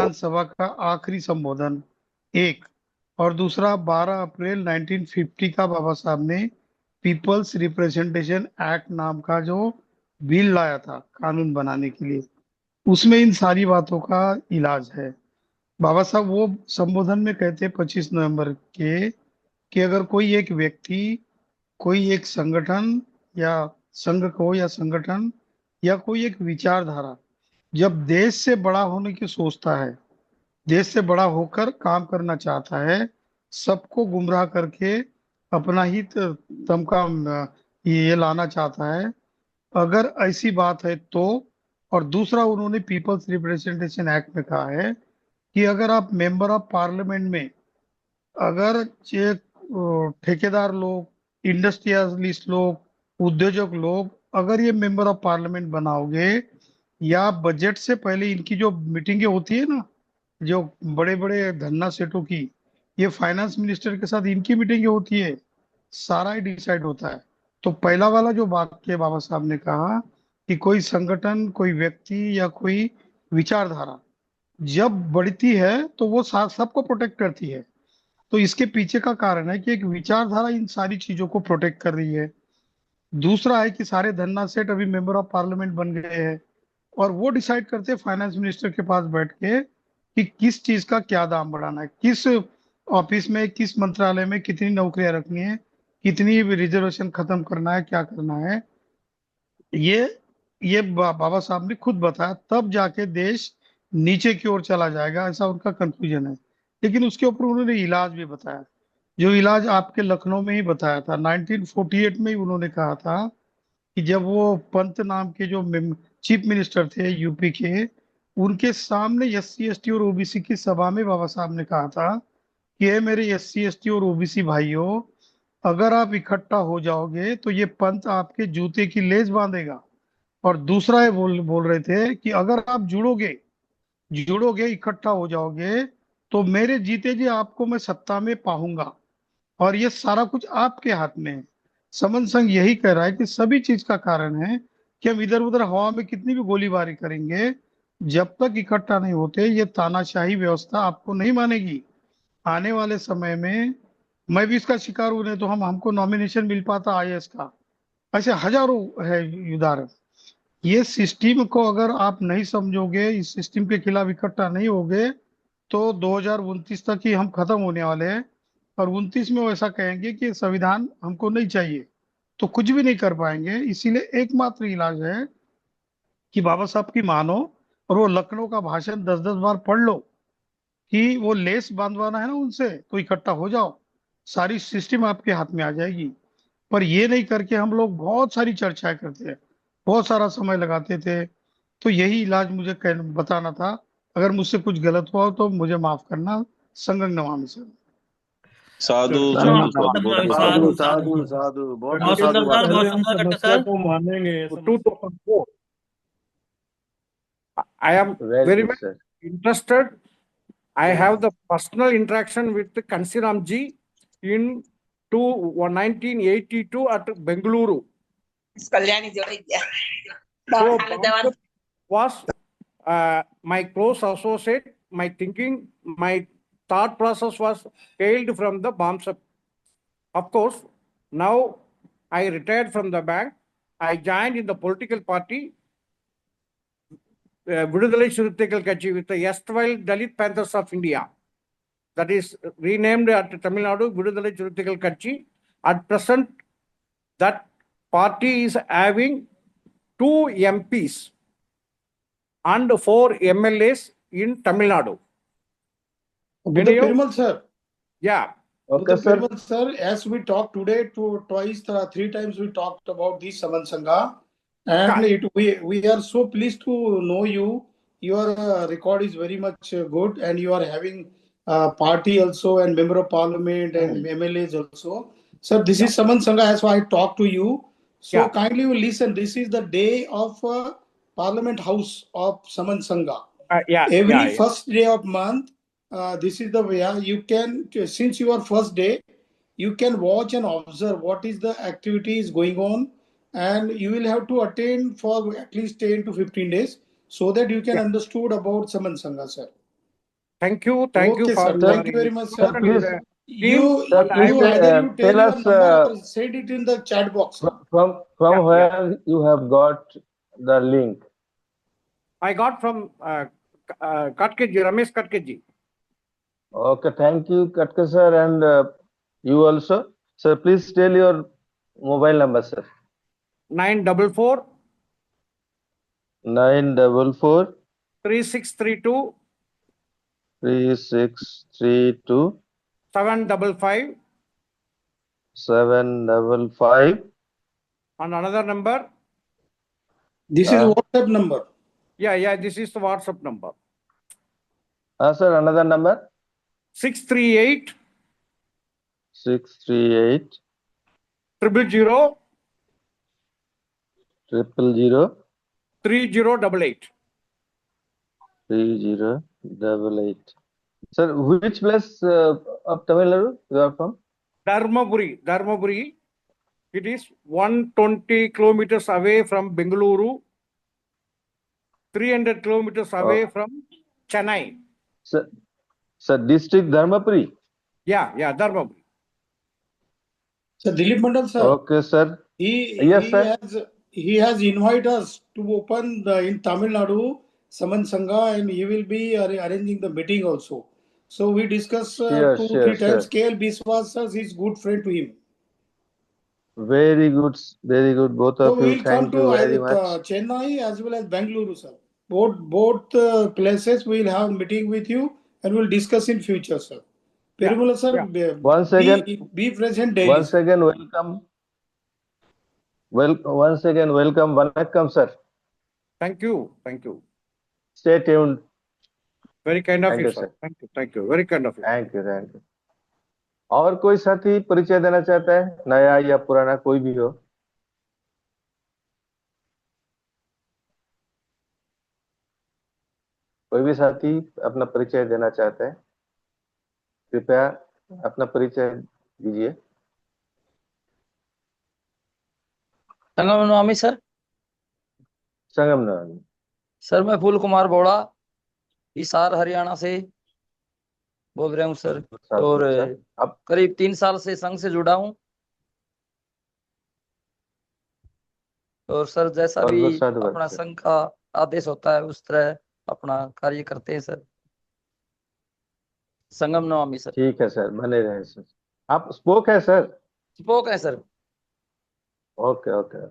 विधानसभा का आखिरी संबोधन एक, और दूसरा 12 अप्रैल 1950 का बाबा साहब ने पीपल्स रिप्रेजेंटेशन एक्ट नाम का जो बिल लाया था कानून बनाने के लिए, उसमें इन सारी बातों का इलाज है। बाबा साहब वो संबोधन में कहते 25 नवंबर के कि अगर कोई एक व्यक्ति, कोई एक संगठन या संघ को या संगठन या कोई एक विचारधारा जब देश से बड़ा होने की सोचता है, देश से बड़ा होकर काम करना चाहता है, सबको गुमराह करके अपना ही तमका ये लाना चाहता है, अगर ऐसी बात है तो। और दूसरा उन्होंने पीपल्स रिप्रेजेंटेशन एक्ट में कहा है कि अगर आप मेंबर ऑफ पार्लियामेंट में, अगर ये ठेकेदार लोग, इंडस्ट्रियलिस्ट लोग, उद्योजक लोग, अगर ये मेंबर ऑफ पार्लियामेंट बनाओगे, या बजट से पहले इनकी जो मीटिंगें होती है ना, जो बड़े बड़े धन्ना सेठों की, ये फाइनेंस मिनिस्टर के साथ इनकी मीटिंगें होती है, सारा ही डिसाइड होता है। तो पहला वाला जो वाक्य बाबा साहब ने कहा कि कोई संगठन, कोई व्यक्ति या कोई विचारधारा जब बढ़ती है तो वो सबको प्रोटेक्ट करती है। तो इसके पीछे का कारण है कि एक विचारधारा इन सारी चीजों को प्रोटेक्ट कर रही है। दूसरा है कि सारे धन्ना सेठ अभी मेंबर ऑफ पार्लियामेंट बन गए हैं, और वो डिसाइड करते हैं फाइनेंस मिनिस्टर के पास बैठ के कि किस चीज का क्या दाम बढ़ाना है, किस ऑफिस में, किस मंत्रालय में कितनी नौकरियां रखनी है, कितनी रिजर्वेशन खत्म करना है, क्या करना है। ये ये बाबा साहब ने खुद बताया, तब जाके देश नीचे की ओर चला जाएगा, ऐसा उनका कंक्लूजन है। लेकिन उसके ऊपर उन्होंने इलाज भी बताया, जो इलाज आपके लखनऊ में ही बताया था 1948 में ही। उन्होंने कहा था कि जब वो पंत नाम के जो चीफ मिनिस्टर थे यूपी के, उनके सामने एससी एसटी और ओबीसी की सभा में बाबा साहब ने कहा था कि ये मेरे एससी एसटी और ओबीसी भाइयों, अगर आप इकट्ठा हो जाओगे तो ये पंत आपके जूते की लेस बांधेगा। और दूसरा ये बोल बोल रहे थे कि अगर आप जुड़ोगे, जुड़ोगे, इकट्ठा हो जाओगे, तो मेरे जीते जी आपको मैं सत्ता में पाऊंगा, और ये सारा कुछ आपके हाथ में है। समन संघ यही कह रहा है कि सभी चीज का कारण है कि हम इधर उधर हवा में कितनी भी गोलीबारी करेंगे, जब तक इकट्ठा नहीं होते ये तानाशाही व्यवस्था आपको नहीं मानेगी। आने वाले समय में मैं भी इसका शिकार हूं, नहीं तो हमको नॉमिनेशन मिल पाता आईएएस का। ऐसे हजारों है उदाहरण। ये सिस्टम को अगर आप नहीं समझोगे, इस सिस्टम के खिलाफ इकट्ठा नहीं होगे, तो 2029 तक ही हम खत्म होने वाले हैं। और 29 में वो ऐसा कहेंगे कि संविधान हमको नहीं चाहिए, तो कुछ भी नहीं कर पाएंगे। इसीलिए एकमात्र इलाज है कि बाबा साहब की मानो, और वो लखनऊ का भाषण 10-10 बार पढ़ लो कि वो लेस बांधवाना है ना उनसे, तो इकट्ठा हो जाओ, सारी सिस्टम आपके हाथ में आ जाएगी। पर ये नहीं करके हम लोग बहुत सारी चर्चाएं करते हैं, बहुत सारा समय लगाते थे। तो यही इलाज मुझे बताना था। अगर मुझसे कुछ गलत हुआ हो तो मुझे माफ करना। संगम नमामि सर। साधु चलो, साधु साधु, बहुत बहुत साधु साधु। साधु साधु, बहुत बहुत साधु सुंदर सर, बात बहुत है। सुंदर कट्टा समस्या सर। को मानेंगे। 2004. I am very very good much sir. interested. I have the personal interaction with Kansiram ji in 1982 at Bengaluru. Kalyani जोड़ी गया So दवाखाने दवा Bamsap was my close associate. My thinking, my thought process was tailed from the Bamsap. Of course, now I retired from the bank. I joined in the political party, Vidudalai Chiruttikal Katchi, with the erstwhile Dalit Panthers of India. That is renamed at Tamil Nadu, Vidudalai Chiruttikal Katchi. At present, that party is having 2 MPs and 4 MLAs in Tamil Nadu. Buddha Perumal sir. Yeah. Okay, Buddha sir. Perumal sir, as we talked today, twice, 3 times we talked about the Saman Sangha, and we are so pleased to know you. Your record is very much good, and you are having party also, and member of parliament and MLAs also. Sir, this is Saman Sangha, as I talked to you. So kindly you listen. This is the day of Parliament House of Saman Sangha. Every first day of month, this is the way you can, since your first day, you can watch and observe what is the activities going on, and you will have to attend for at least 10 to 15 days so that you can understood about Saman Sangha, sir. Thank you Okay, for sir. Thank you very much, sir. important, Please, You, sir, and please you I- either you tell tell your us number or send it in the chat box. Sir. from Yeah, where you have got the link. I got from Katkeji, Ramesh Katkeji. Okay, thank you, Katka sir, and you also. Sir, please tell your mobile number, sir. 944 944 3632 3632 755 755. and another number. This is WhatsApp number. Yeah, this is the WhatsApp number. Sir, another number 638 638 000 000 3088. 3088. Sir, which place of Tamil Nadu you are from? Dharmaburi. It is 120 kilometers away from Bengaluru, 300 kilometers away from Chennai. Sir, district Dharmapuri. Yeah, Dharmaburi. So Dilip Mandal, sir. Okay, sir. Yes, sir. He has invited us to open in Tamil Nadu Saman Sangha, and he will be arranging the meeting also. So we discuss Sure, 2-3 times. sure. KL Biswas sir is good friend to him. Very good, both So of we you. will come Thank to you very either much. Chennai as well as Bangalore, sir. Both places we will have meeting with you and we'll discuss in future, sir. Yeah, Perumala sir, yeah. Once again, be present daily. once again, welcome. Once again, welcome. Vanakkam, sir. Thank you. Stay tuned. Very kind of Thank you, you, sir. sir. Thank you. Very kind of you. Thank you और कोई साथी परिचय देना चाहता है, नया या पुराना कोई भी हो? कोई भी साथी अपना परिचय देना चाहता है, कृपया अपना परिचय दीजिए। संगम नवामी सर। संगम नवामी सर मैं फूल कुमार बोड़ा हिसार हरियाणा से बोल रहा हूँ सर। और अब करीब 3 साल से संघ से जुड़ा हूँ। और सर जैसा भी अपना संघ का आदेश होता है उस तरह अपना कार्य करते हैं सर। संगम नवामी सर। ठीक है सर, बने रहे सर। आप स्पोक है सर? स्पोक है सर। ओके।